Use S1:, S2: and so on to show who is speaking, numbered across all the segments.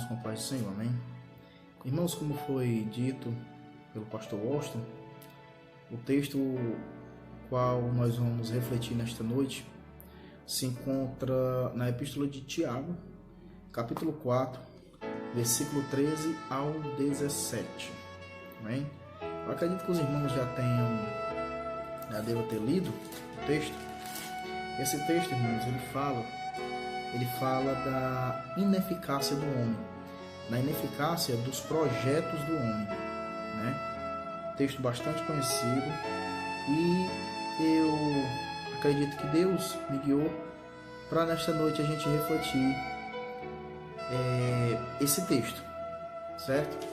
S1: com a paz do Senhor, amém? Irmãos, como foi dito pelo pastor Austin, o texto qual nós vamos refletir nesta noite se encontra na Epístola de Tiago, capítulo 4, versículo 13 ao 17, amém? Eu acredito que os irmãos já devam ter lido o texto. Esse texto, irmãos, ele fala da ineficácia do homem, da ineficácia dos projetos do homem, né? Texto bastante conhecido, e eu acredito que Deus me guiou para nesta noite a gente refletir esse texto, certo?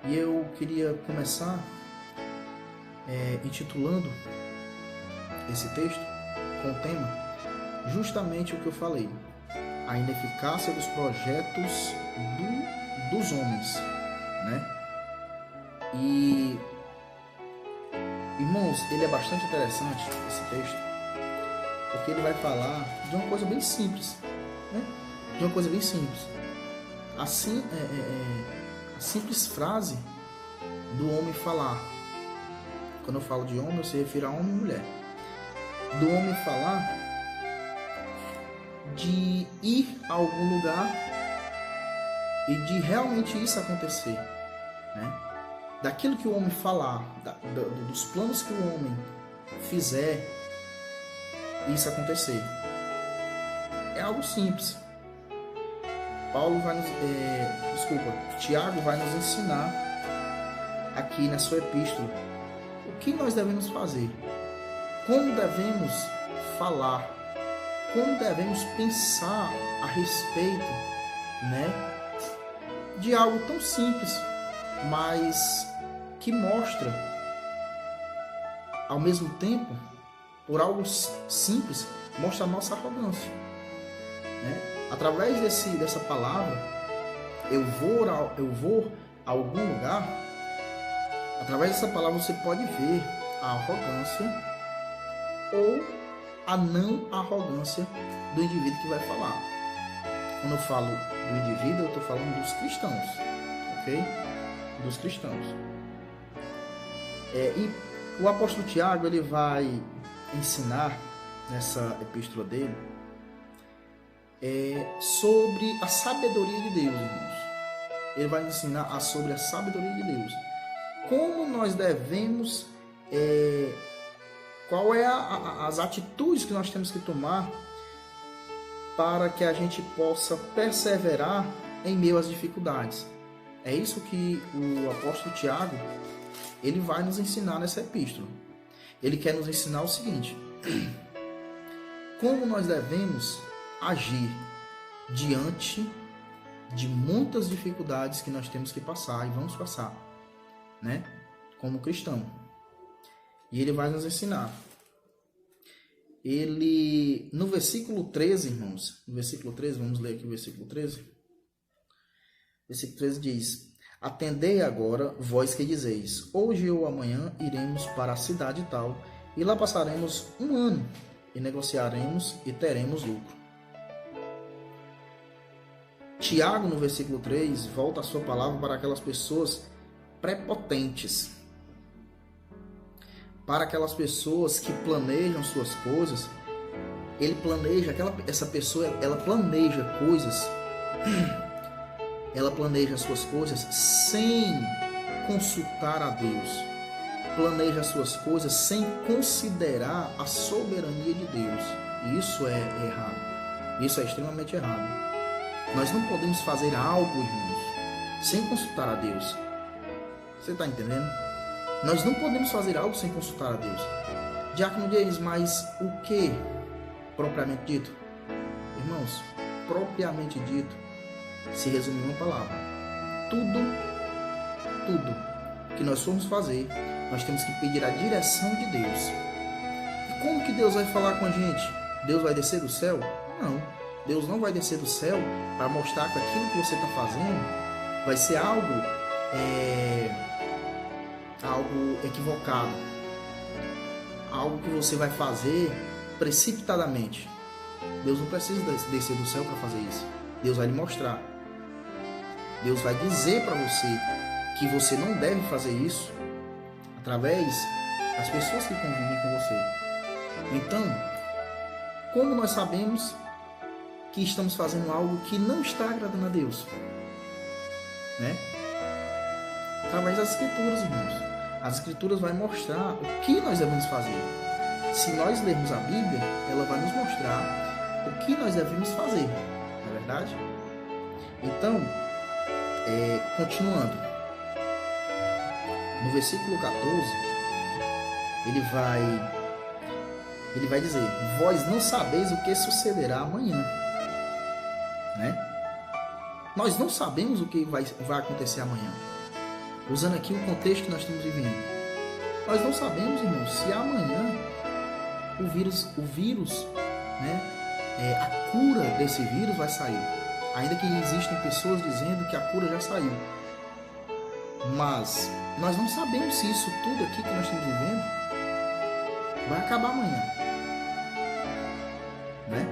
S1: E eu queria começar intitulando esse texto com o tema justamente o que eu falei: a ineficácia dos projetos dos homens, né? E, irmãos, ele é bastante interessante, esse texto, porque ele vai falar de uma coisa bem simples, né? De uma coisa bem simples. Assim, a simples frase do homem falar. Quando eu falo de homem, eu se refiro a homem e mulher. Do homem falar de ir a algum lugar e de realmente isso acontecer, né? Daquilo que o homem falar, dos planos que o homem fizer, isso acontecer. É algo simples. Tiago vai nos ensinar aqui na sua epístola o que nós devemos fazer, como devemos falar, como devemos pensar a respeito, né, de algo tão simples, mas que mostra, ao mesmo tempo, por algo simples, mostra a nossa arrogância, né? Através dessa palavra, eu vou a algum lugar. Através dessa palavra você pode ver a arrogância ou a não arrogância do indivíduo que vai falar. Quando eu falo do indivíduo, eu estou falando dos cristãos, ok? Dos cristãos. E o apóstolo Tiago, ele vai ensinar nessa epístola dele sobre a sabedoria de Deus, irmãos. Ele vai ensinar sobre a sabedoria de Deus. Como nós devemos, qual é as atitudes que nós temos que tomar para que a gente possa perseverar em meio às dificuldades. É isso que o apóstolo Tiago, ele vai nos ensinar nessa epístola. Ele quer nos ensinar o seguinte: como nós devemos agir diante de muitas dificuldades que nós temos que passar e vamos passar, né? Como cristão. E ele vai nos ensinar. Ele, no versículo 13, irmãos, no versículo 13, vamos ler aqui o versículo 13. Versículo 13 diz: atendei agora, vós que dizeis, hoje ou amanhã iremos para a cidade tal, e lá passaremos um ano, e negociaremos e teremos lucro. Tiago, no versículo 3, volta a sua palavra para aquelas pessoas prepotentes, para aquelas pessoas que planejam suas coisas. Ele planeja, essa pessoa, ela planeja coisas, ela planeja suas coisas sem consultar a Deus, planeja suas coisas sem considerar a soberania de Deus. E isso é errado, isso é extremamente errado. Nós não podemos fazer algo, irmãos, sem consultar a Deus. Você está entendendo? Nós não podemos fazer algo sem consultar a Deus. Diácono James, mas o que propriamente dito? Irmãos, propriamente dito se resume em uma palavra: tudo que nós formos fazer, nós temos que pedir a direção de Deus. E como que Deus vai falar com a gente? Deus vai descer do céu? Não. Deus não vai descer do céu para mostrar que aquilo que você está fazendo vai ser algo equivocado, algo que você vai fazer precipitadamente. Deus não precisa descer do céu para fazer isso. Deus vai lhe mostrar. Deus vai dizer para você que você não deve fazer isso através das pessoas que convivem com você. Então, como nós sabemos que estamos fazendo algo que não está agradando a Deus? Né? Através das Escrituras, irmãos. As Escrituras vão mostrar o que nós devemos fazer. Se nós lermos a Bíblia, ela vai nos mostrar o que nós devemos fazer. Não é verdade? Então, continuando. No versículo 14, ele vai dizer: vós não sabeis o que sucederá amanhã. Né? Nós não sabemos o que vai acontecer amanhã. Usando aqui o contexto que nós estamos vivendo. Nós não sabemos, irmãos, se amanhã o vírus, né, a cura desse vírus vai sair. Ainda que existem pessoas dizendo que a cura já saiu. Mas nós não sabemos se isso tudo aqui que nós estamos vivendo vai acabar amanhã. Né?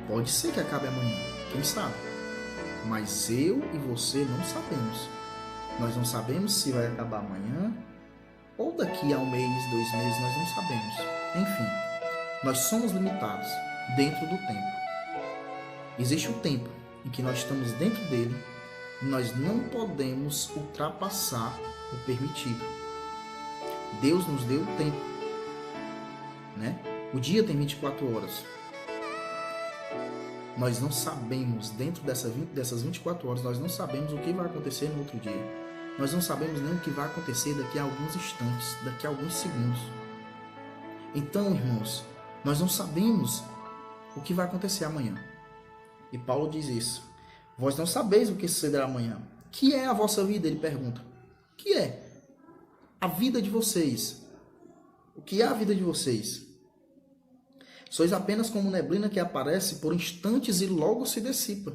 S1: Pode ser que acabe amanhã, quem sabe? Mas eu e você não sabemos. Nós não sabemos se vai acabar amanhã ou daqui a 1 mês, 2 meses, nós não sabemos. Enfim, nós somos limitados dentro do tempo. Existe um tempo em que nós estamos dentro dele e nós não podemos ultrapassar o permitido. Deus nos deu o tempo. Né? O dia tem 24 horas. Nós não sabemos, dentro dessas 24 horas, nós não sabemos o que vai acontecer no outro dia. Nós não sabemos nem o que vai acontecer daqui a alguns instantes, daqui a alguns segundos. Então, irmãos, nós não sabemos o que vai acontecer amanhã. E Paulo diz isso. Vós não sabeis o que sucederá amanhã. Que é a vossa vida? Ele pergunta. Que é a vida de vocês? O que é a vida de vocês? Sois apenas como neblina que aparece por instantes e logo se dissipa.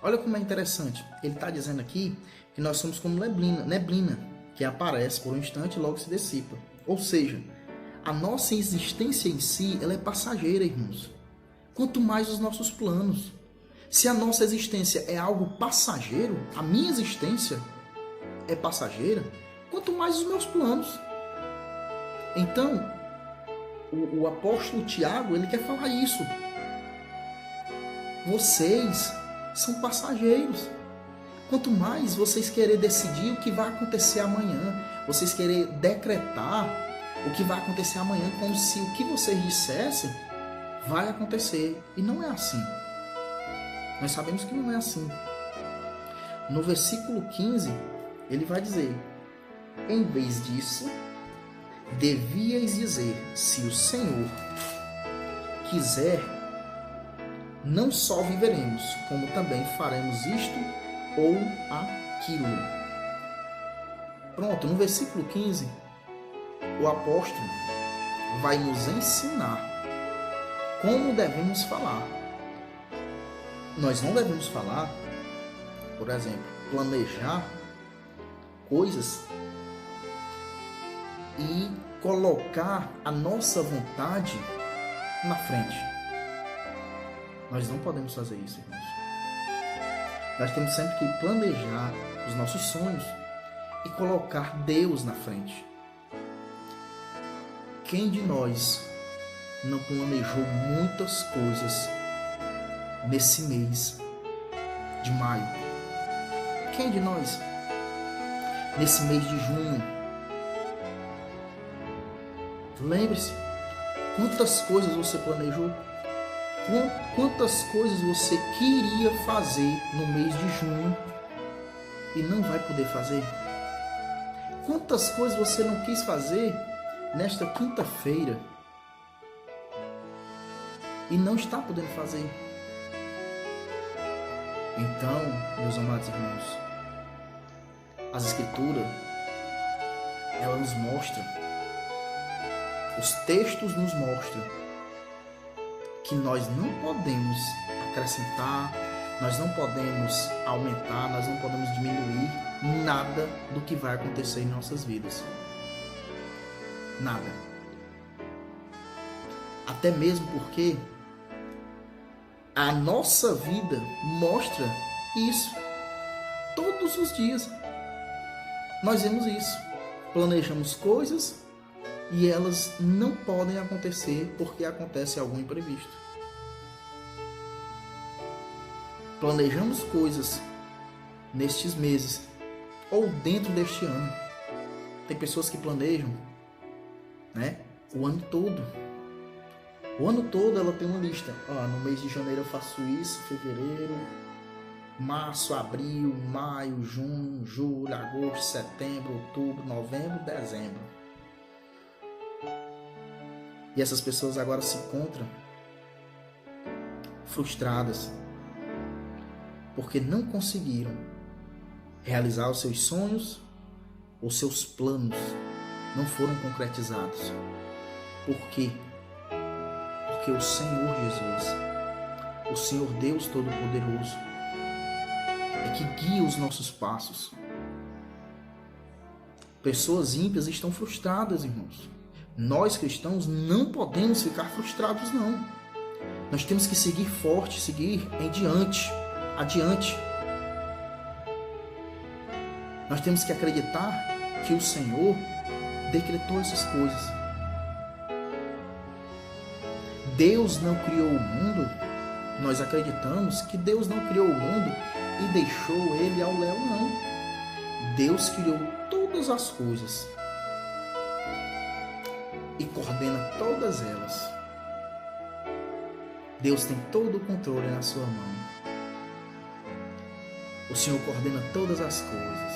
S1: Olha como é interessante. Ele está dizendo aqui que nós somos como neblina que aparece por um instante e logo se dissipa. Ou seja, a nossa existência em si, ela é passageira, irmãos. Quanto mais os nossos planos. Se a nossa existência é algo passageiro, a minha existência é passageira, quanto mais os meus planos. Então, o apóstolo Tiago, ele quer falar isso. Vocês são passageiros. Quanto mais vocês querem decidir o que vai acontecer amanhã, vocês querem decretar o que vai acontecer amanhã, como se o que vocês dissessem vai acontecer. E não é assim. Nós sabemos que não é assim. No versículo 15, ele vai dizer: em vez disso, devíeis dizer, se o Senhor quiser, não só viveremos, como também faremos isto ou aquilo. Pronto, no versículo 15, o apóstolo vai nos ensinar como devemos falar. Nós não devemos falar, por exemplo, planejar coisas e colocar a nossa vontade na frente. Nós não podemos fazer isso, irmãos. Nós temos sempre que planejar os nossos sonhos e colocar Deus na frente. Quem de nós não planejou muitas coisas nesse mês de maio? Quem de nós, nesse mês de junho? Lembre-se, quantas coisas você planejou? Quantas coisas você queria fazer no mês de junho e não vai poder fazer? Quantas coisas você não quis fazer nesta quinta-feira e não está podendo fazer? Então, meus amados irmãos, as Escrituras, ela nos mostra, os textos nos mostram que nós não podemos acrescentar, nós não podemos aumentar, nós não podemos diminuir nada do que vai acontecer em nossas vidas. Nada. Até mesmo porque a nossa vida mostra isso. todos os dias nós vemos isso. Planejamos coisas e elas não podem acontecer porque acontece algum imprevisto. Planejamos coisas nestes meses ou dentro deste ano. Tem pessoas que planejam, né, o ano todo. O ano todo ela tem uma lista. No mês de janeiro eu faço isso, fevereiro, março, abril, maio, junho, julho, agosto, setembro, outubro, novembro, dezembro. E essas pessoas agora se encontram frustradas porque não conseguiram realizar os seus sonhos, os seus planos não foram concretizados. Por quê? Porque o Senhor Jesus, o Senhor Deus Todo-Poderoso, é que guia os nossos passos. Pessoas ímpias estão frustradas, irmãos. Nós cristãos não podemos ficar frustrados, não. Nós temos que seguir forte, seguir adiante. Nós temos que acreditar que o Senhor decretou essas coisas. Deus não criou o mundo. Nós acreditamos que Deus não criou o mundo e deixou ele ao léu, não. Deus criou todas as coisas e coordena todas elas. Deus tem todo o controle na sua mão. O Senhor coordena todas as coisas.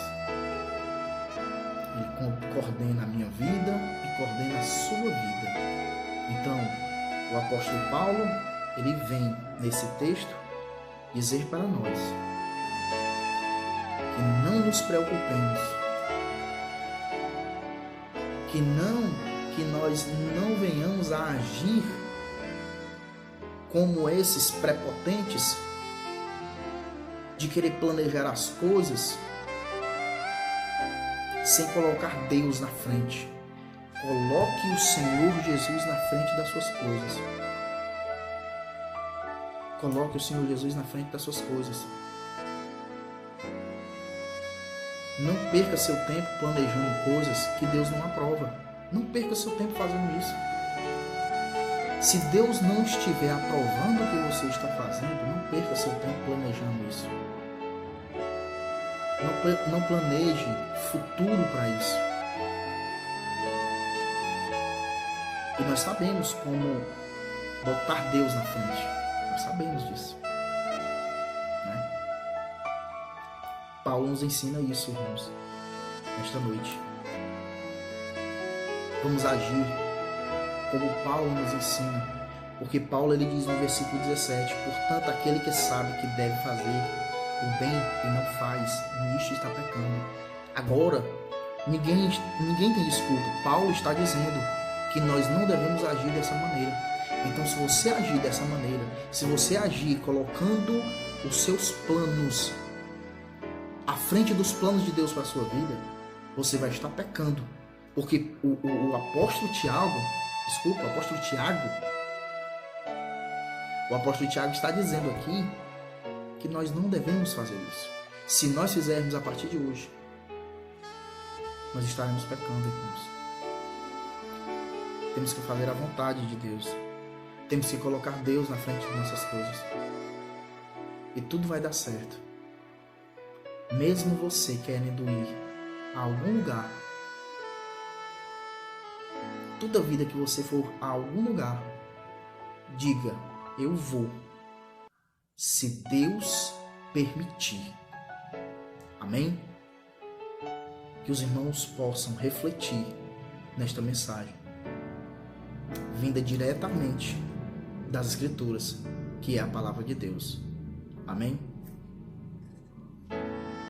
S1: Ele coordena a minha vida e coordena a sua vida. Então, o apóstolo Paulo, ele vem nesse texto dizer para nós que não nos preocupemos, que nós não venhamos a agir como esses prepotentes de querer planejar as coisas sem colocar Deus na frente. Coloque o Senhor Jesus na frente das suas coisas. Coloque o Senhor Jesus na frente das suas coisas. Não perca seu tempo planejando coisas que Deus não aprova. Não perca seu tempo fazendo isso. Se Deus não estiver aprovando o que você está fazendo, não perca seu tempo planejando isso. Não planeje futuro para isso. E nós sabemos como botar Deus na frente. Nós sabemos disso. Né? Paulo nos ensina isso, irmãos, nesta noite. Vamos agir como Paulo nos ensina. Porque Paulo ele diz no versículo 17: portanto, aquele que sabe que deve fazer o bem e não faz, nisto está pecando. Agora, ninguém tem desculpa. Paulo está dizendo que nós não devemos agir dessa maneira. Então, se você agir dessa maneira, se você agir colocando os seus planos à frente dos planos de Deus para a sua vida, você vai estar pecando. Porque o apóstolo Tiago está dizendo aqui que nós não devemos fazer isso. Se nós fizermos a partir de hoje, nós estaremos pecando, irmãos. Temos que fazer a vontade de Deus. Temos que colocar Deus na frente de nossas coisas. E tudo vai dar certo. Mesmo você querendo ir a algum lugar, toda vida que você for a algum lugar, diga: eu vou, se Deus permitir. Amém? Que os irmãos possam refletir nesta mensagem, vinda diretamente das Escrituras, que é a palavra de Deus. Amém?